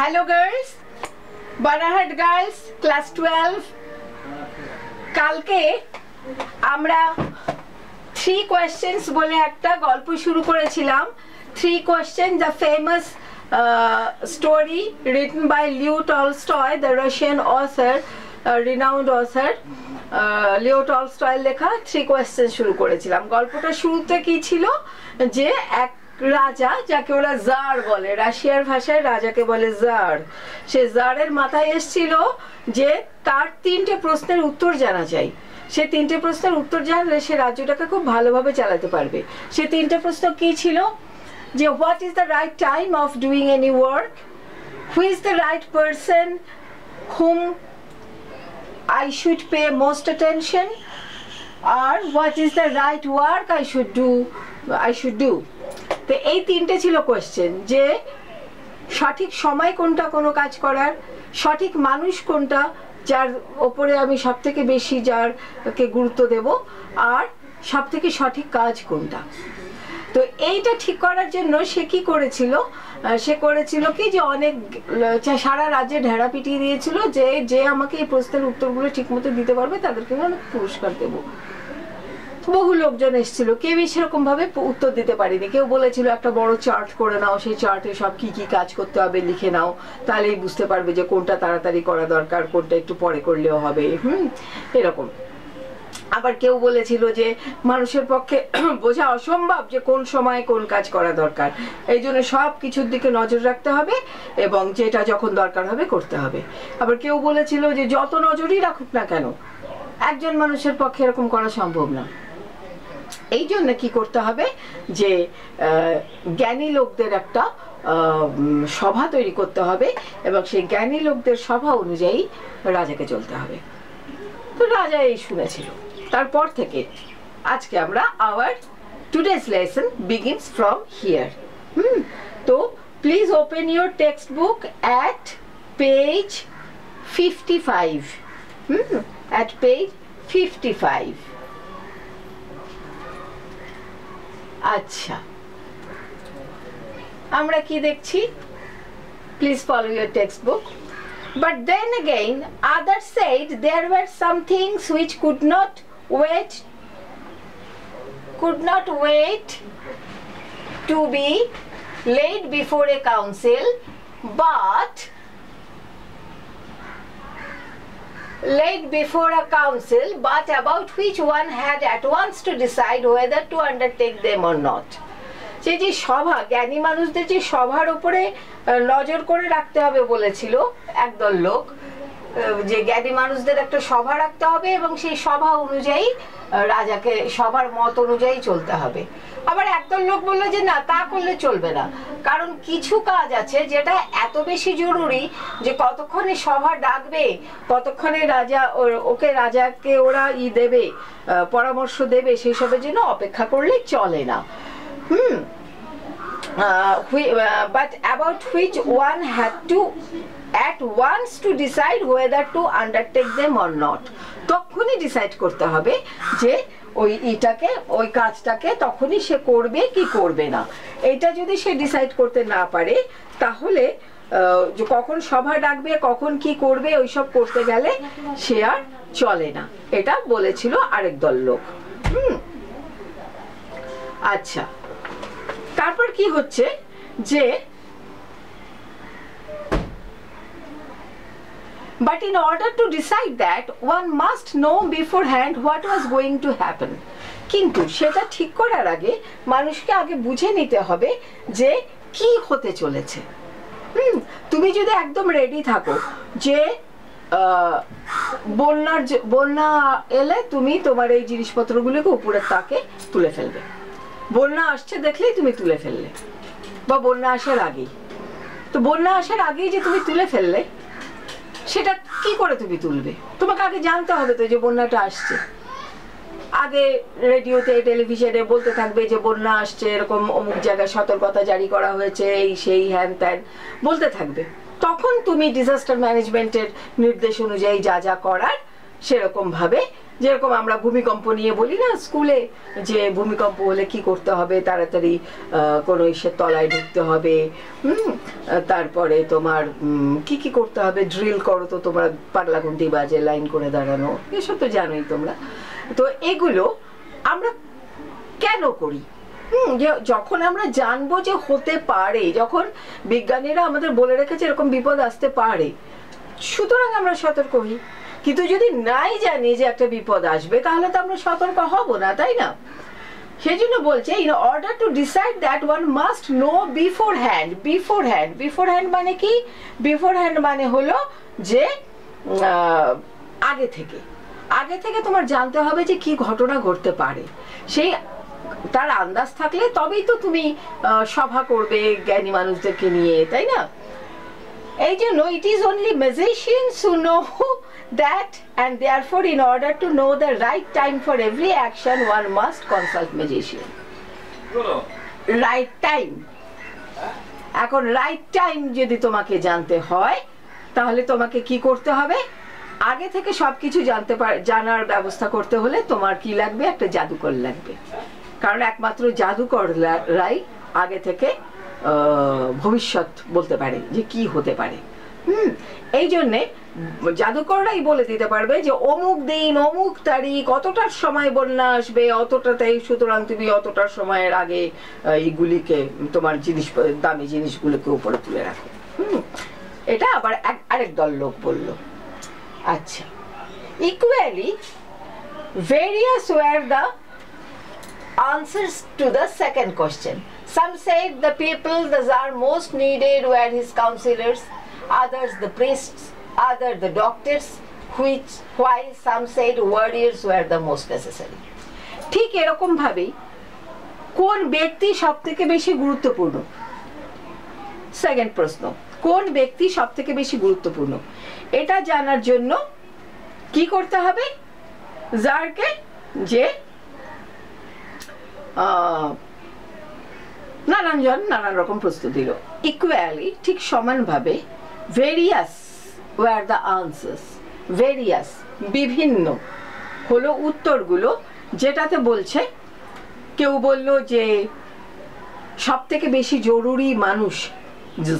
Hello girls, Banarhat girls, class 12. কালকে আমরা 3 questions বলে একটা গল্প শুরু করেছিলাম. 3 questions, the famous story written by Leo Tolstoy, the Russian author, renowned author. Leo Tolstoy লেখা 3 questions শুরু করেছিলাম. গল্পটা শুরুতে কি ছিল যে এক রাজা, যাকে ওরা জার বলে, রাশিয়ার ভাষায় রাজাকে বলে জার, সে জারের মাথায় এসেছিল যে তার 3টে প্রশ্নের উত্তর জানা চাই. সে 3টে প্রশ্নের উত্তর জানলে সে রাজ্যটাকে খুব ভালোভাবে চালাতে পারবে. সে 3টে প্রশ্ন কি ছিল? যে what is the right time of doing any work, who is the right person hmm I should pay most attention, or what is the right work I should do. তো এই 3টে ছিল কোয়েশ্চেন, যে সঠিক সময় কোনটা কোনো কাজ করার, সঠিক মানুষ কোনটা যার ওপরে আমি সবথেকে বেশি যারকে গুরুত্ব দেব, আর সবথেকে সঠিক কাজ কোনটা. তো এইটা ঠিক করার জন্য সে কি করেছিল, সে করেছিল কি যে অনেক সারা রাজ্যে ঢেড়া পিটিয়ে দিয়েছিল যে যে আমাকে এই প্রশ্নের উত্তরগুলো ঠিক মতো দিতে পারবে তাদেরকে অনেক পুরস্কার দেব. বহু লোকজন এসেছিল, কেউই সেরকম ভাবে উত্তর দিতে পারেনি. কেউ বলেছিল একটা বড় চার্ট করে নাও, সেই চার্টে সব কি কি কাজ করতে হবে লিখে নাও, তাহলেই বুঝতে পারবে যে কোনটা তাড়াতাড়ি করা দরকার, কোনটা একটু পরে করলেও হবে, এরকম. আবার কেউ বলেছিল যে মানুষের পক্ষে বোঝা অসম্ভব যে কোন সময় কোন কাজ করা দরকার, এই জন্য সব কিছুর দিকে নজর রাখতে হবে এবং যেটা যখন দরকার হবে করতে হবে. আবার কেউ বলেছিল যে যত নজরই রাখুক না কেন একজন মানুষের পক্ষে এরকম করা সম্ভব না. এই জন্য কি করতে হবে, যে জ্ঞানী লোকদের একটা সভা তৈরি করতে হবে এবং সেই জ্ঞানী লোকদের সভা অনুযায়ী রাজাকে চলতে হবে. তো রাজা এই শুনেছিল. তারপর থেকে আজকে আমরা our today's lesson begins from here. তো please open your textbook at page 55. At page 55. আচ্ছা, আমরা কি দেখছি? Please follow your textbook. But then again, others said there were some things which could not wait to be laid before a council, but about which one had at once to decide whether to undertake them or not. যে সভা, জ্ঞানী মানুষদের যে সভার উপরে নজর করে রাখতে হবে বলেছিল একদল লোক, যে জ্ঞানী মানুষদের একটা সভা রাখতে হবে এবং সেই সভা অনুযায়ী রাজাকে সবার মত অনুযায়ী চলতে হবে. আবার একদল লোক বললো যে না, তা করলে চলবে না, কারণ কিছু কাজ আছে যেটা এত বেশি জরুরি যে কতক্ষণে সভা ডাকবে, কতক্ষণে রাজাকে ওরা দেবে, পরামর্শ দেবে, সেই সবের জন্য অপেক্ষা করলে চলে না. But about which one had to at once to decide whether to undertake them or not. তখনই ডিসাইড করতে হবে যে ওই কাজটাকে তখনই সে করবে কি করবে না. এটা যদি সে ডিসাইড করতে না পারে তাহলে কখন সভা ডাকবে, কখন কি করবে, ওইসব করতে গেলে সে আর চলে না. এটা বলেছিল আরেক দল লোক. আচ্ছা, তারপর কি হচ্ছে যে but in order to decide that one must know beforehand what was going to happen. কিন্তু সেটা ঠিক করার আগে মানুষকে আগে বুঝে নিতে হবে যে কি হতে চলেছে. তুমি যদি একদম রেডি থাকো যে বন্যা এলে তুমি তোমার এই জিনিসপত্রগুলোকে উপরের তাকে তুলে ফেলবে, বন্যা আসছে দেখলেই তুমি তুলে ফেললে, বা বন্যা আসার আগেই. তো বন্যা আসার আগেই যে তুমি তুলে ফেললে, সেটা কি করে তুমি তুলবে? তোমাকে আগে জানতে হবে তো যে বন্যাটা আসছে. আগে রেডিওতে টেলিভিশনে বলতে থাকবে যে বন্যা আসছে, এরকম অমুক জায়গায় সতর্কতা জারি করা হয়েছে, এই সেই হ্যান ত্যান বলতে থাকবে. তখন তুমি ডিজাস্টার ম্যানেজমেন্টের নির্দেশ অনুযায়ী যা যা করার সেরকম ভাবে যেরকম আমরা ভূমিকম্প নিয়ে বলি না স্কুলে, যে ভূমিকম্প হলে কি করতে হবে, তাড়াতাড়ি কোনো ইসের তলায় ঢুকতে হবে, তারপরে তোমার কি কি করতে হবে, ড্রিল করো তো তোমরা, পাগলা ঘন্টি বাজে, লাইন করে দাঁড়ানো, এসব তো জানোই তোমরা। তো এগুলো আমরা কেন করি? যখন আমরা জানবো যে হতে পারে, যখন বিজ্ঞানীরা আমাদের বলে রেখেছে এরকম বিপদ আসতে পারে, সুতরাং আমরা সতর্ক হই। কিন্তু যদি নাই জানি যে একটা বিপদ আসবে, তাহলে তো আমরা সতর্ক হব না, তাই না? সেই জন্য বলছে in order to decide that one must know beforehand. beforehand মানে কি? beforehand মানে হলো যে আগে থেকে তোমার জানতে হবে যে কি ঘটনা ঘটতে পারে। সেই তার আন্দাজ থাকলে তবেই তো তুমি সভা করবে জ্ঞানী মানুষদেরকে নিয়ে, তাই না? এই জন্য it is only magicians who know that, and therefore in order to know the right time for every action one must consult magician. right time, এখন right time যদি তোমাকে জানতে হয়, তাহলে তোমাকে কি করতে হবে? আগে থেকে সবকিছু জানার ব্যবস্থা করতে হলে তোমার কি লাগবে? একটা জাদুকর লাগবে। কারণ একমাত্র জাদুকররাই আগে থেকে ভবিষ্যৎ বলতে পারে যে কি হতে পারে। এই জন্যে জাদুকররাই বলে দিতে পারবে যে অমুক দিন অমুক তারিখ অতটার সময় বন্যা আসবে, অতটাতেই, সুতরাং তুমি অতটার সময়ের আগে এইগুলিকে, তোমার দামি জিনিসগুলোকে উপরে তুলে রাখো। এটা আবার আরেক দল লোক বলল। আচ্ছা, equally various were the answers to the second question. Some said the people that are most needed were his counselors, others the priests, others the doctors, while some said warriors were the most necessary. ঠিক এরকম ভাবেই কোন ব্যক্তি সবথেকে বেশি গুরুত্বপূর্ণ? Second প্রশ্ন, কোন ব্যক্তি সবথেকে বেশি গুরুত্বপূর্ণ, এটা জানার জন্য কি করতে হবে? যারকে যে নানান রকম প্রশ্ন দিল। ইকুয়ালি, ঠিক সমানভাবে, various were the answers, various, বিভিন্ন হলো উত্তরগুলো, যেটাতে বলছে, কেউ বলল যে সব থেকে বেশি জরুরি মানুষ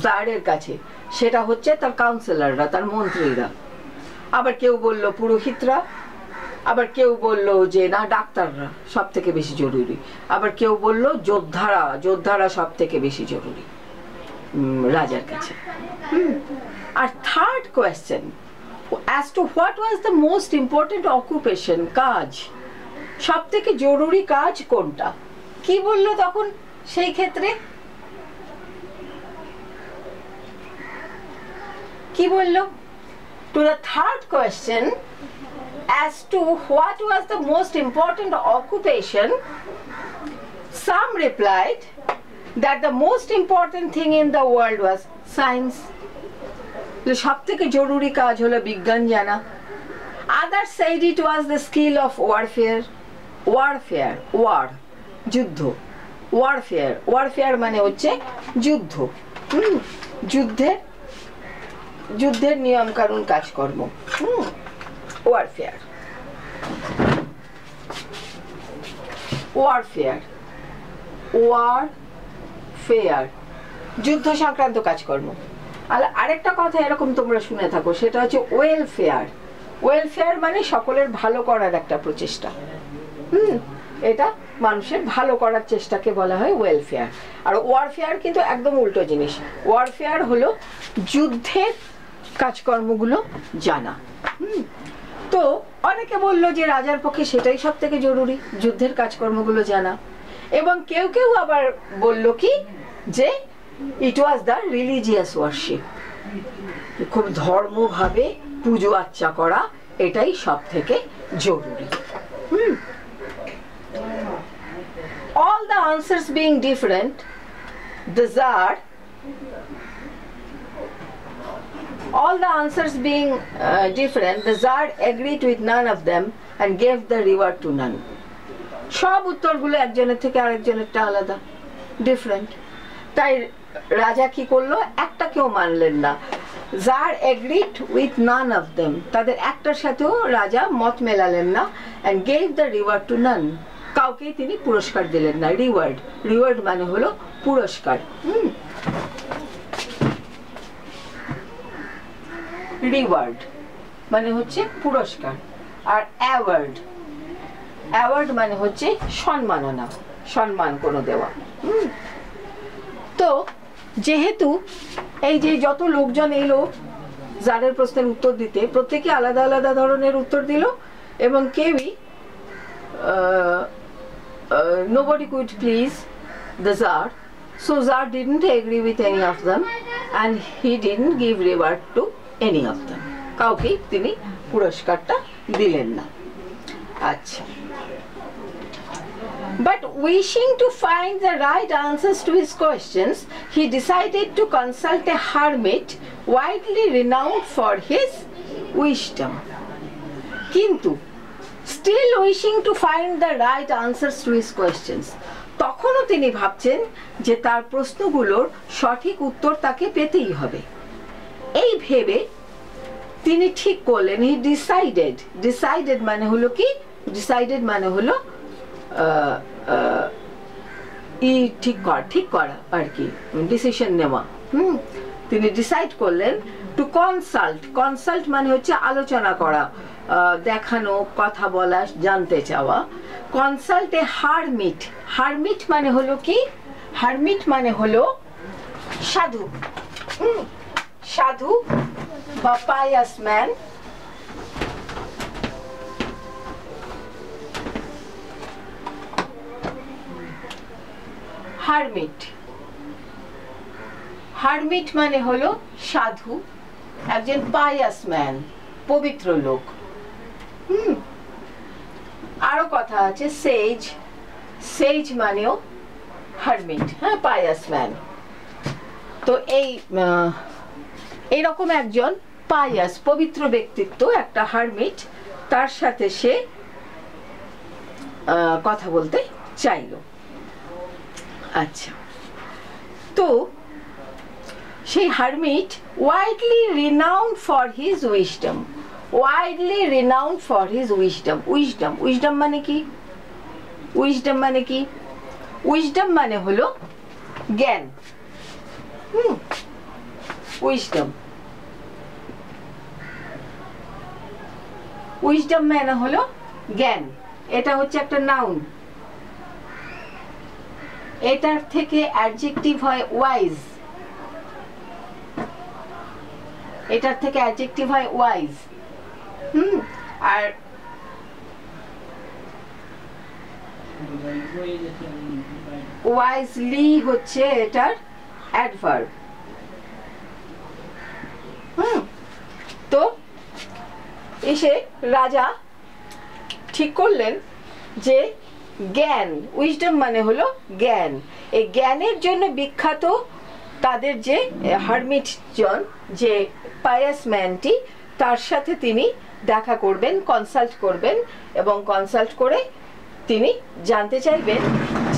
জারের কাছে সেটা হচ্ছে তার কাউন্সিলররা, তার মন্ত্রীরা। আবার কেউ বলল পুরোহিতরা, আবার কেউ বলল যে না ডাক্তাররা সব থেকে বেশি জরুরি, আবার কেউ বলল যোদ্ধারা সব থেকে বেশি জরুরি রাজার কাছে। আর third question, as to what was the most important occupation, কাজ, সব থেকে জরুরি কাজ কোনটা, কি বলল তখন সেই ক্ষেত্রে? কি বলল? To the third question, as to what was the most important occupation, some replied that the most important thing in the world was science. সব থেকে জরুরি কাজ হলো বিজ্ঞান জানা। Others said it was the skill of warfare. war, যুদ্ধ, warfare মানে হচ্ছে যুদ্ধ, যুদ্ধের নিয়ম কানুন কাজকর্ম, warfare, যুদ্ধ সংক্রান্ত কাজকর্ম। আর আরেকটা কথা এরকম তোমরা শুনে থাকো, সেটা হচ্ছে ওয়েলফেয়ার মানে সকলের ভালো করার একটা প্রচেষ্টা। এটা মানুষের ভালো করার চেষ্টাকে বলা হয় ওয়েলফেয়ার। আর ওয়ারফেয়ার কিন্তু একদম উল্টো জিনিস। ওয়ারফেয়ার হলো যুদ্ধের কাজকর্মগুলো জানা। তো অনেকে বলল যে রাজার পক্ষে সেটাই সব থেকে জরুরি, যুদ্ধের কাজকর্মগুলো জানা। এবং কেউ কেউ আবার বলল কি যে ইট ওয়াজ দ্য রিলিজিয়াস ওয়ারশিপ, খুব ধর্মভাবে পুজো আর্চা করা, এটাই সব থেকে জরুরি। All the answers being different, the Tsar agreed with none of them and gave the reward to none. সব উত্তরগুলো একজনের থেকে আরেকজনেরটা আলাদা, ডিফারেন্ট। তাই রাজা কি করলো? একটা কেউ মানলেন না। Tsar agreed with none of them. তাদের একটার সাথেও রাজা মত মেলালেন না, and gave the reward to none. কাউকেই তিনি পুরস্কার দিলেন না। রিওয়ার্ড, রিওয়ার্ড মানে হলো পুরস্কার। রিওয়ার্ড মানে হচ্ছে পুরস্কার, আর অ্যাওয়ার্ড, অ্যাওয়ার্ড মানে হচ্ছে সম্মাননা, সম্মান কোনো দেওয়া। তো যেহেতু এই যে যত লোকজন এলো জারের প্রশ্নের উত্তর দিতে, প্রত্যেকে আলাদা আলাদা ধরনের উত্তর দিল, এবং কেউই nobody could please the Tsar, so Tsar didn't agree with any of them and he didn't give reward to any of them. কাউকেই তিনি পুরস্কারটা দিলেন না। আচ্ছা, but wishing to find the right answers to his questions, he decided to consult a hermit widely renowned for his wisdom. কিন্তু still wishing to find the right answers to his questions, তখনও তিনি ভাবছেন যে তার প্রশ্নগুলোর সঠিক উত্তর তাকে পেতেই হবে। এই ভেবে তিনি ঠিক করলেন, he decided, decided মানে হলো কি, decided মানে হলো ঠিক করা আর কি, ডিসিশন নেওয়া। তিনি ডিসাইড করলেন টু কনসাল্ট, কনসাল্ট মানে হচ্ছে আলোচনা করা, দেখানো, কথা বলা, জানতে চাওয়া। কনসাল্ট এ হারমিট, হারমিট মানে হলো কি, হারমিট মানে হলো সাধু, সাধু বা পায়াস ম্যান। হারমিট, হারমিট মানে হলো সাধু, একজন পায়াস ম্যান, পবিত্র লোক। আরো কথা আছে সেজ, সেজ মানেও হারমিট, হ্যাঁ, পায়াস ম্যান। তো এইরকম একজন পায়াস পবিত্র ব্যক্তিত্ব, একটা হারমিট, তার সাথে সে কথা বলতে চাইল। আচ্ছা, তো সেই hermit widely renowned for his wisdom, widely renowned for his wisdom. Wisdom, wisdom মানে কি, উইজডম মানে কি, উইজডম মানে হলো জ্ঞান। উইজডম, উইজডম মানে হলো জ্ঞান। এটা হচ্ছে একটা নাউন, এটার থেকে অ্যাডজেক্টিভ হয় ওয়াইজ, এটার থেকে অ্যাডজেক্টিভ হয় ওয়াইজ। আর ওয়াইজলি হচ্ছে এটার অ্যাডভার্ব। তো এসে রাজা ঠিক করলেন যে জ্ঞান, উইজডম মানে হলো জ্ঞান, এই জ্ঞানের জন্য বিখ্যাত তাদের যে হারমিট জন, যে পায়াস ম্যানটি, তার সাথে তিনি দেখা করবেন, কনসাল্ট করবেন, এবং কনসাল্ট করে তিনি জানতে চাইবেন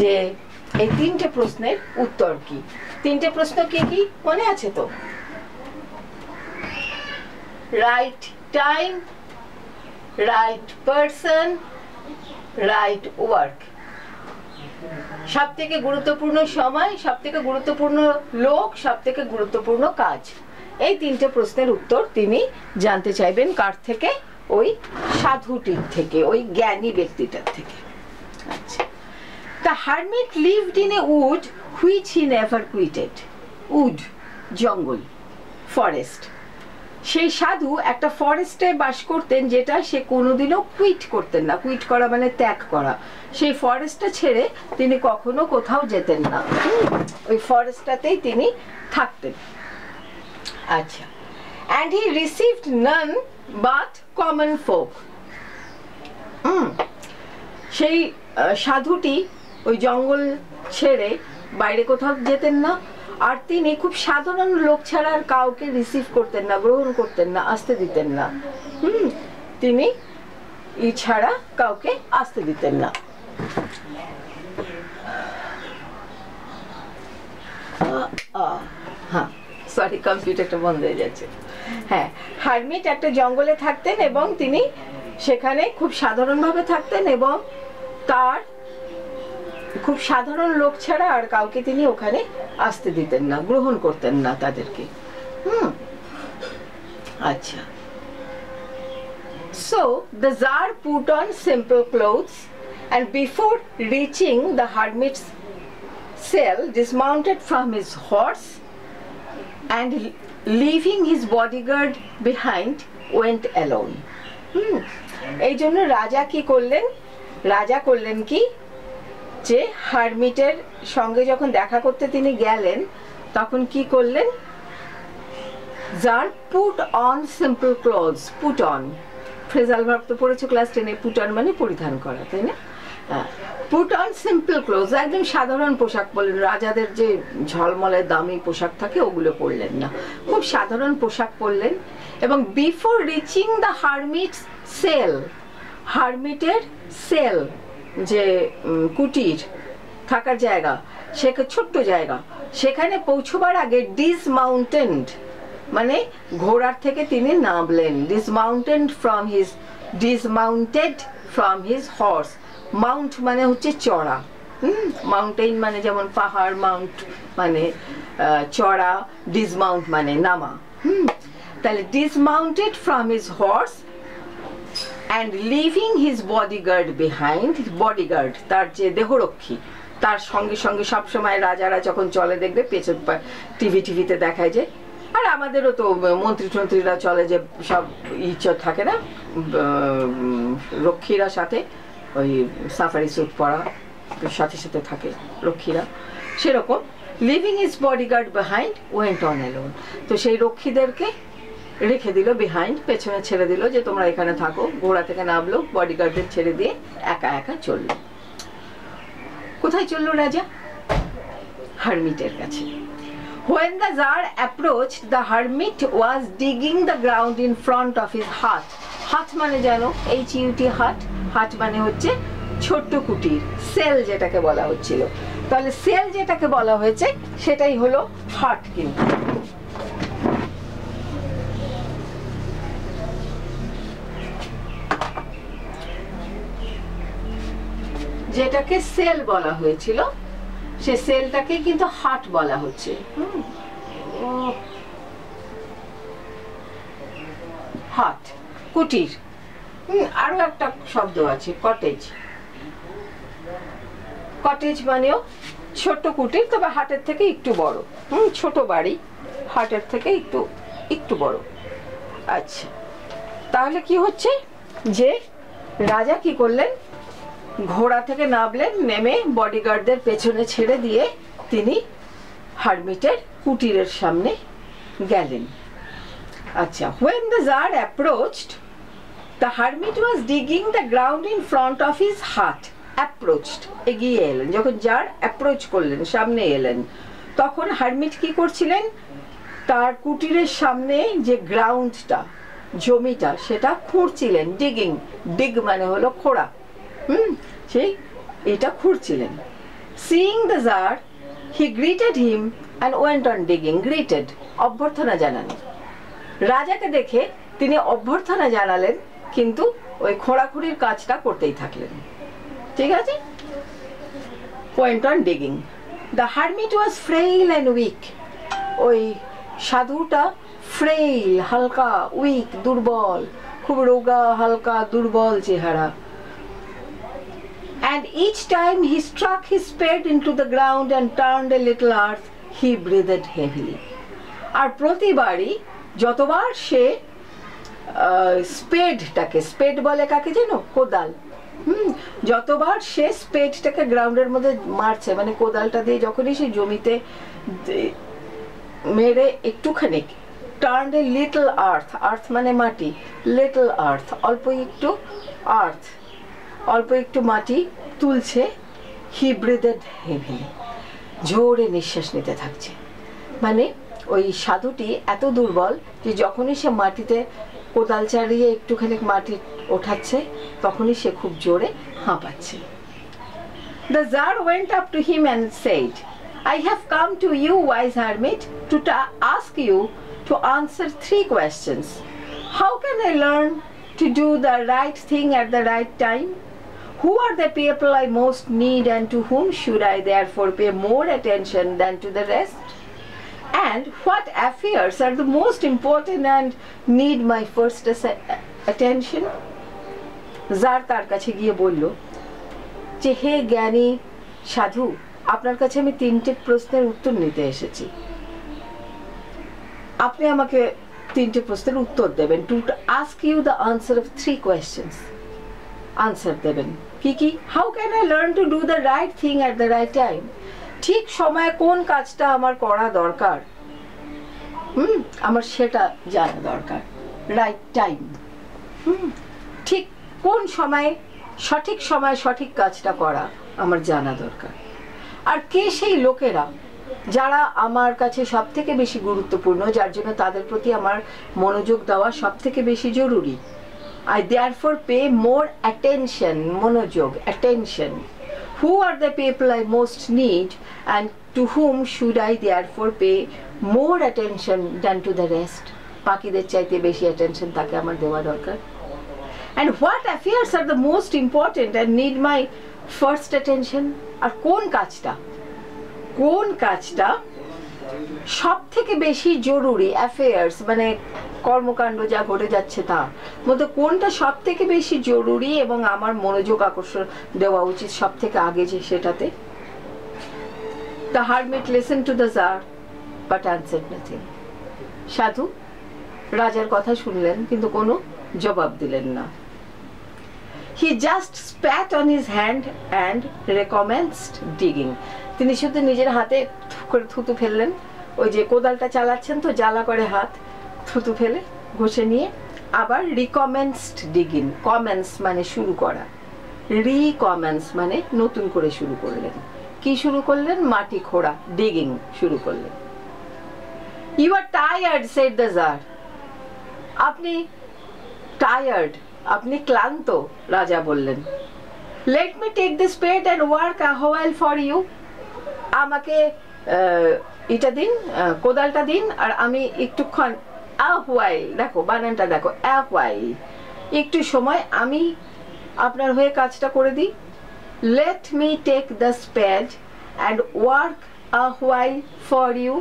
যে এই তিনটে প্রশ্নের উত্তর কি। তিনটে প্রশ্ন কি কি মনে আছে তো? Right time, right person, right work. সব থেকে গুরুত্বপূর্ণ সময়, সব থেকে গুরুত্বপূর্ণ লোক, সব থেকে গুরুত্বপূর্ণ কাজ। এই তিনটে প্রশ্নের উত্তর তিনি জানতে চাইবেন কার থেকে? ওই সাধুটির থেকে, ওই জ্ঞানী ব্যক্তিটার থেকে। আচ্ছা, The hermit lived in a wood which he never quitted. Wood, জঙ্গল, ফরেস্ট। সেই সাধু একটা ফরেস্টে বাস করতেন, যেটা সে কোনোদিনও কুইট করতেন না। কুইট করা মানে ত্যাগ করা। সেই ফরেস্টটা ছেড়ে তিনি কখনো কোথাও যেতেন না, ওই ফরেস্টটাতেই তিনি থাকতেন। আচ্ছা, and he received none but common folk. সেই সাধুটি ওই জঙ্গল ছেড়ে বাইরে কোথাও যেতেন না, আর তিনি খুব সাধারণ লোক ছাড়া আর কাউকে রিসিভ করতেন না, গ্রহণ করতেন না, আসতে দিতেন না। তিনি ছাড়া কাউকে আসতে দিতেন না। হ্যাঁ, সরি, কম্পিউটারটা বন্ধ হয়ে যাচ্ছে। হ্যাঁ, হারমিট একটা জঙ্গলে থাকতেন এবং তিনি সেখানে খুব সাধারণভাবে থাকতেন এবং তার খুব সাধারণ লোক ছাড়া আর কাউকে তিনি ওখানে আসতে দিতেন না, গ্রহণ করতেন না তাদেরকে। আচ্ছা, so the Tsar put on simple clothes and before reaching the hermit's cell dismounted from his horse and leaving his bodyguard behind went alone. এই জন্য রাজা কি করলেন? রাজা করলেন কি, যে হারমিটের সঙ্গে যখন দেখা করতে তিনি গেলেন তখন কি করলেন? Tsar put on simple clothes. put on phrasal verb তো পড়েছো ক্লাস 10-এ। put on মানে পরিধান করা, তাই না? put on simple clothes, একদম সাধারণ পোশাক পরলেন। রাজাদের যে ঝলমলে দামি পোশাক থাকে ওগুলো পরলেন না, খুব সাধারণ পোশাক পরলেন। এবং before reaching the hermit's cell, হারমিটের সেল যে কুটির থাকার জায়গা, সেখানে ছোট্ট জায়গা, সেখানে পৌঁছবার আগে ডিসমাউন্টেড মানে ঘোড়ার থেকে তিনি নামলেন। ডিসমাউন্টেড ফ্রম হিজ হর্স। মাউন্ট মানে হচ্ছে চড়া, মাউন্টেন মানে যেমন পাহাড়, মাউন্ট মানে চড়া, ডিসমাউন্ট মানে নামা। তাহলে dismounted from his horse and leaving his bodyguard behind. Bodyguard তার যে দেহরক্ষী, তার সঙ্গে সঙ্গে সবসময় রাজারা যখন চলে দেখবে পেছন টিভিতে দেখায় যে, আর আমাদেরও তো মন্ত্রীরা চলে যে সব ইচ্ছা থাকে না, রক্ষীরা সাথে ওই সাফারি স্যুট পরা সাথে সাথে থাকে রক্ষীরা, সেরকম living his bodyguard behind went on alone. তো সেই রক্ষীদেরকে রেখে দিল বিহাইন্ড, পেছনে ছেড়ে দিল যে তোমরা এখানে থাকো। ঘোড়া থেকে নামলো, বডিগার্ডদের ছেড়ে দিয়ে একা একা চললো। কোথায় চললো রাজা? হারমিটের কাছে। When the Tsar approached, the hermit was digging the ground in front of his hut. hut মানে জানো, HUT hut, hut মানে হচ্ছে ছোট্ট কুটির, সেল যেটাকে বলা হচ্ছিল। তাহলে সেল যেটাকে বলা হয়েছে সেটাই হলো হাট। কিন্তু যেটাকে সেল বলা হয়েছিল সে সেলটাকে কিন্তু হাট বলা হচ্ছে। হাট, কুটির। আরো একটা শব্দ আছে, কটেজ। কটেজ মানেও ছোট কুটির, তবে হাটের থেকে একটু বড়। ছোট বাড়ি, হাটের থেকে একটু বড়। আচ্ছা, তাহলে কি হচ্ছে যে রাজা কি করলেন? ঘোড়া থেকে নামলেন, নেমে বডিগার্ডদের পেছনে ছেড়ে দিয়ে তিনি হারমিটের কুটিরের সামনে গেলেন। আচ্ছা, when the Tsar approached, the hermit was digging the ground in front of his hut. Approached, এগিয়ে এলেন। যখন জার অ্যাপ্রোচ করলেন, সামনে এলেন, তখন হারমিট কি করছিলেন? তার কুটিরের সামনে যে গ্রাউন্ডটা, জমিটা, সেটা খুঁড়ছিলেন। ডিগিং, ডিগ মানে হলো খোঁড়া, সেই এটা খুঁড়ছিলেন। Seeing the Tsar, he greeted him and went on digging. Greeted, অভ্যর্থনা জানানো। রাজাকে দেখে তিনি অভ্যর্থনা জানালেন, কিন্তু ওই খোঁড়াখুড়ির কাজটা করতেই থাকলেন। ঠিক আছে? went on digging. The hermit was frail and weak. ওই সাধুটা ফ্রেইল, হালকা, উইক, দুর্বল, খুব রোগা, হালকা, দুর্বল চেহারা। And each time he struck his spade into the ground and turned a little earth, he breathed heavily. আর প্রতিবারই যতবার সে স্পেডটাকে, স্পেড বলে কাকে জানো? কোদাল। যতবার সে স্পেডটাকে গ্রাউন্ডের মধ্যে মারছে, মানে কোদালটা দিয়ে যখনই সে জমিতে মেরে একটুখানি, টার্নড এ লিটল আর্থ, আর্থ মানে মাটি, লিটল আর্থ অল্প একটু আর্থ, অল্প একটু মাটি তুলছে, হি ব্রিথেড হেভিলি, জোরে নিঃশ্বাস নিতে থাকছে। মানে ওই সাধুটি এত দুর্বল যে যখনই সে মাটিতে কোদাল চালিয়ে একটুখানি মাটি ওঠাচ্ছে তখনই সে খুব জোরে হাঁপাচ্ছে। The Tsar went up to him and said, I have come to you, wise hermit, to ask you to answer 3 questions. How can I learn to do the right thing at the right time? Who are the people I most need, and to whom should I therefore pay more attention than to the rest? And what affairs are the most important and need my first attention? Tsar তার কাছে গিয়ে বলল যে হে জ্ঞানী সাধু, আপনার কাছে আমি 3টে প্রশ্নের উত্তর নিতে এসেছি। আপনি আমাকে 3টে প্রশ্নের উত্তর দেবেন। To ask you the answer of 3 questions. Answer দেবেন কি কি? How can I learn to do the right thing at the right time? ঠিক সময়ে কোন কাজটা আমার করা দরকার, আমার সেটা জানা দরকার। রাইট টাইম, ঠিক কোন সময়ে সঠিক সময়ে সঠিক কাজটা করা আমার জানা দরকার। আর কে সেই লোকেরা যারা আমার কাছে সব থেকে বেশি গুরুত্বপূর্ণ, যার জন্য তাদের প্রতি আমার মনোযোগ দেওয়া সব থেকে বেশি জরুরি। I therefore pay more attention, মনোযোগ, attention. Who are the people I most need, and to whom should I therefore pay more attention than to the rest? বাকিদের চাইতে বেশি attention তাকে আমার দেওয়া দরকার। And what affairs are the most important and need my first attention? আর কোন কাজটা সব থেকে বেশি জরুরি? অ্যাফেয়ার্স মানে কর্মকাণ্ড যা ঘটে যাচ্ছে তার মধ্যে কোনটা সব থেকে বেশি জরুরি এবং আমার মনোযোগ আকর্ষণ দেওয়া উচিত সব থেকে আগে, যে সেটাতে? The hermit listened to the Tsar but answered nothing. সাধু রাজার কথা শুনলেন কিন্তু কোনো জবাব দিলেন না। He just spat on his hand and recommenced digging. তিনি শুধু নিজের হাতে করে থুতু ফেললেন। ওই যে কোদালটা চালাচ্ছেন তো জ্বালা করে হাত, থুতু ফেলে ঘষে নিয়ে আবার রিকমেন্সড ডিগিং। কমেন্স মানে শুরু করা, রিকমেন্স মানে নতুন করে শুরু করলেন। কি শুরু করলেন? মাটি খোঁড়া, ডিগিং শুরু করলেন। You are tired, said the tsar. আপনি টায়ার্ড, আপনি ক্লান্ত, রাজা বললেন। Let me take this spade and work a while for you. আমাকে এটা দিন, কোদালটা দিন, আর আমি একটুক্ষণ, হোয়াইল, দেখো বানানটা দেখো, হোয়াইল, একটু সময় আমি আপনার হয়ে কাজটা করে দিই। Let me take the spade and work a while for you.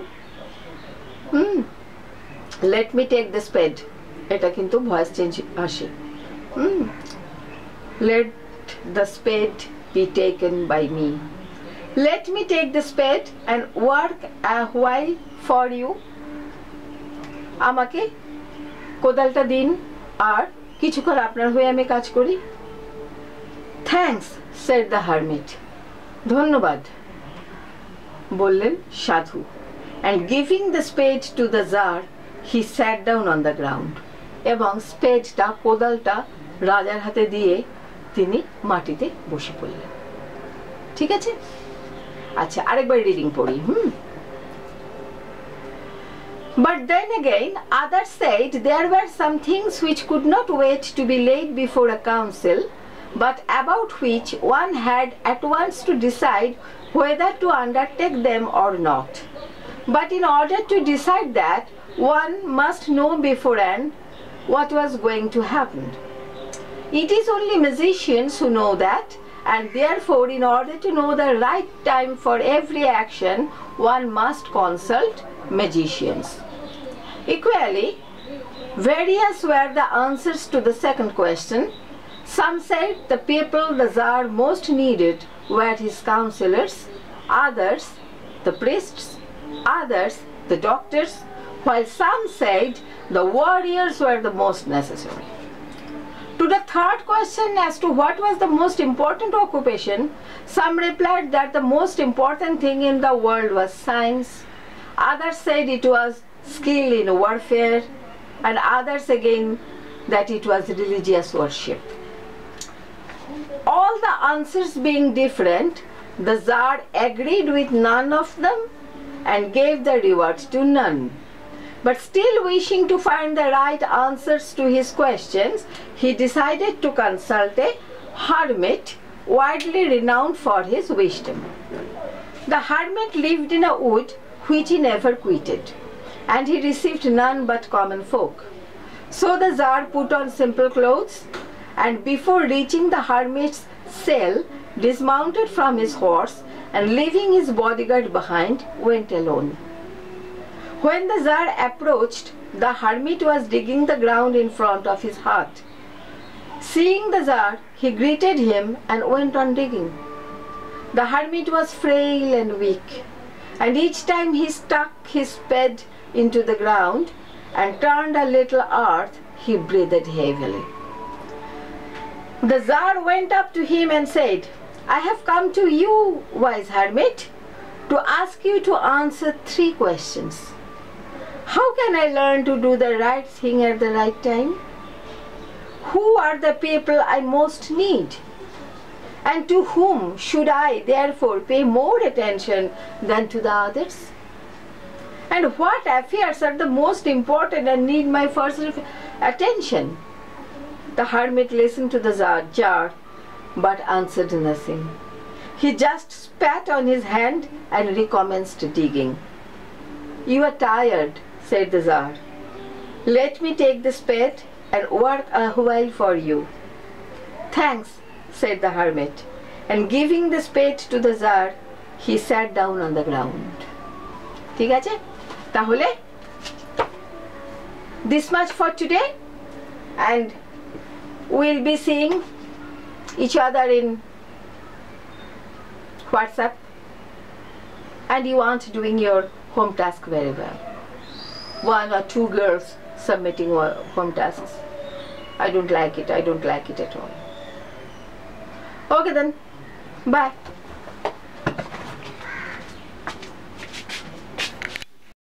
Let me take the spade, এটা কিন্তু ভয়েস চেঞ্জ আসে। Let the spade be taken by me. Let me take the spade and work a while for you. আমাকে কোদালটা দিন আর কিছুক্ষণ আপনার হয়ে আমি কাজ করি। Thanks, said the hermit. ধন্যবাদ, বললেন সাধু। And giving the spade to the Tsar, he sat down on the ground. এবং স্পেডটা, কোদালটা রাজার হাতে দিয়ে তিনি মাটিতে বসে পড়লেন। ঠিক আছে, আচ্ছা আরেকবার রিডিং পড়ি। But then again others said there were some things which could not wait to be laid before a council, but about which one had at once to decide whether to undertake them or not. But in order to decide that, one must know beforehand what was going to happen. It is only magicians who know that, and therefore in order to know the right time for every action, one must consult magicians. Equally, various were the answers to the second question. Some said the people the Tsar most needed were his counselors, others the priests, others the doctors, while some said the warriors were the most necessary. To the third question as to what was the most important occupation, some replied that the most important thing in the world was science, others said it was skill in warfare, and others again that it was religious worship. All the answers being different, the Tsar agreed with none of them and gave the reward to none. But still wishing to find the right answers to his questions, he decided to consult a hermit widely renowned for his wisdom. The hermit lived in a wood which he never quitted, and he received none but common folk. So the Tsar put on simple clothes, and before reaching the hermit's cell, dismounted from his horse, and leaving his bodyguard behind, went alone. When the Tsar approached, the hermit was digging the ground in front of his hut. Seeing the Tsar, he greeted him and went on digging. The hermit was frail and weak, and each time he stuck his spade into the ground and turned a little earth, he breathed heavily. The Tsar went up to him and said, "I have come to you, wise hermit, to ask you to answer 3 questions. How can I learn to do the right thing at the right time? Who are the people I most need? And to whom should I therefore pay more attention than to the others? And what affairs are the most important and need my first attention?" The hermit listened to the Tsar, but answered nothing. He just spat on his hand and recommenced digging. "You are tired," said the Tsar. "Let me take the spade and work a while for you." "Thanks," said the hermit, and giving the spade to the Tsar, he sat down on the ground. ঠিক আছে? তাহলে this much for today, and we'll be seeing each other in WhatsApp, and you aren't doing your home task very well. 1 or 2 girls submitting home tasks. I don't like it. I don't like it at all. Okay then. Bye.